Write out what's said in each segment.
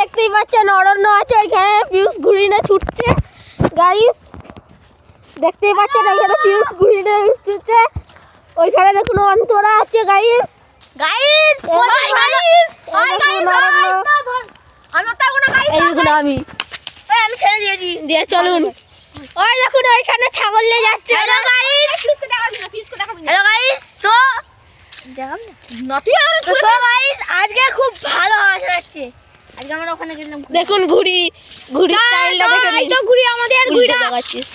দেখতেই পাচ্ছেন অরণ্য আছে ওইখানে পিউষ ঘুড়ি নিয়ে ছুটছে গাইস। দেখতেই পাচ্ছেন ওইখানে পিউষ ঘুড়ি নিয়ে ছুটছে। ওইখানে দেখুন অন্তরা আছে guys. Guys hi guys hi guys আমি তারবো না গাইস। এই দেখুন আমি ছেড়ে দিয়েছি দিয়ে চলুন। ওই দেখুন ওইখানে ছাগল নিয়ে যাচ্ছে। হ্যালো গাইস পিউষকে দেখাবি না পিউষকে দেখাবি না। হ্যালো গাইস তো দেখাম না তুই আর তো গাইস আজকে খুব ভালো হাওয়া যাচ্ছে। আজকে আমরা ওখানে গেলাম দেখুন ঘুড়ি স্টাইলটা দেখুন। এই তো ঘুড়ি আমাদের ঘুড়িটা দেখাচ্ছিস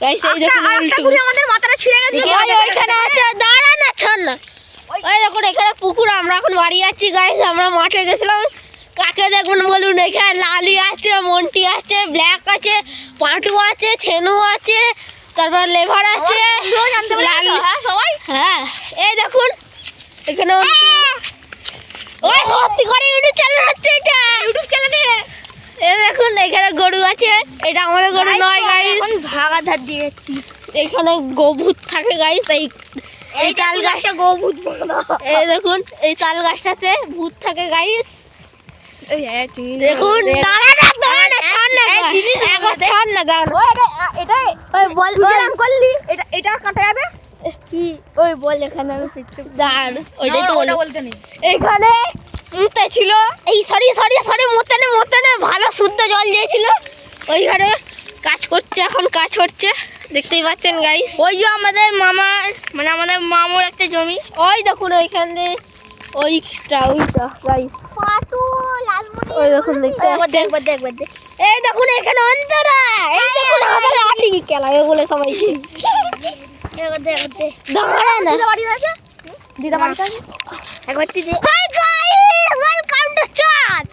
গাইস। এই দেখুন উল্টো ঘুড়ি আমাদের মাথাটা ছিঁড়ে গেছে। ওইখানে আছে দাঁড়া না ছাড় না। ওই দেখুন এখানে পুকুর। আমরা এখন বাড়ি যাচ্ছি গাইস। আমরা মাঠে গেছিলাম। কাকে দেখুন বলুন। এখানে লালি আছে মন্টি আছে ব্ল্যাক আছে পাটু আছে ছেনু আছে তারপর লেভার আছে সবাই। হ্যাঁ এই দেখুন এখানে ওই ভর্তি করে ইউটিউব চ্যানেল হচ্ছে এটা ইউটিউব চ্যানেলে। এই দেখুন এখানে গরু আছে। এটা আমাদের গরু নয় গাইস। এখন ভাগা ধার দিয়ে যাচ্ছি। এখানে গোভূত থাকে গাইস। এই তাল গাছটা গোভূত এই দেখুন এই তাল গাছটাতে ভূত থাকে গাইস। দেখুন দাঁড়া না দাঁড়া না ছাড় না একবার ছাড় না দাঁড়া। এটা ওই বল আরাম করলি এটা এটা কাটা যাবে কি ওই বল এখানে আমি পিছু দাঁড় ওইটাই তো বলতে নেই। এখানে মুতে ছিল এই সরি মতনে ভালো শুদ্ধ জল দিয়েছিল। ওইখানে কাজ করছে এখন কাজ হচ্ছে দেখতেই পাচ্ছেন গাইস। ওই যে আমাদের মামার মানে আমাদের মামুর একটা জমি। ওই দেখুন ওইখানে ওইটা গাইস পাটু লালমনি। ওই দেখুন দেখতে একবার এই দেখুন এখানে অন্তরা। এই দেখুন আমাদের লাঠি খেলাবে বলে সবাই দাঁড়া না বাড়ি আছে দিদা বাড়িতে একবার দিদি। হাই গাইস ওয়েলকাম টু চাঁদ।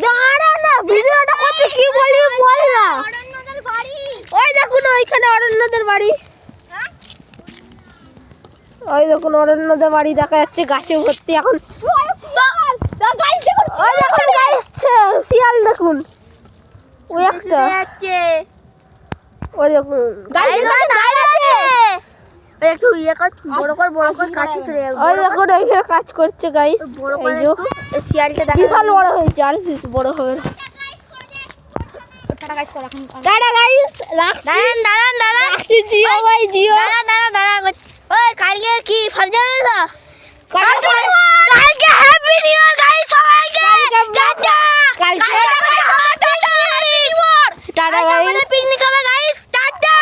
দাঁড়া না ভিডিওটা করতে কি বলি বল না। অরণ্যদের বাড়ি ওই দেখুন ওইখানে অরণ্যদের বাড়ি। ওই দেখুন অরণ্যদের বাড়ি দেখা যাচ্ছে গাছে ভর্তি। এখন ওই দেখুন গাইস শিয়াল দেখুন ওই একটা ওই দেখুন একটু ইয়ে কাজ বড় কর কাছে চলে যাবে। ওই দেখুন এইখানে কাজ করছে গাইস। বড় করে এই শিয়ালটা দেখা বিশাল বড় হয়েছে আর বড় হবে। টাটা গাইস কর এখন টাটা গাইস দাঁড়ান রাখছি জিও ভাই জিও দাঁড়া ওই কালকে কি ফাজল না কালকে হ্যাপি নিউ ইয়ার গাইস সবাইকে টাটা কালকে টাটা গাইস পিকনিক হবে গাইস টাটা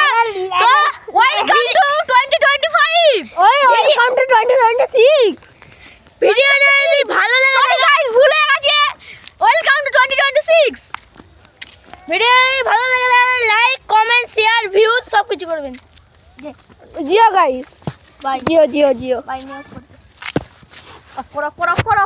তো welcome to 2025 welcome to 2026 video যদি ভালো লাগে গাইস ভুলে গেছে ওয়েলকাম টু 2026 ভিডিও ভালো লাগে লাইক কমেন্ট শেয়ার ভিউজ সব কিছু করবেন। জিও গাইস বাই জিও বাই নিউ অফ কর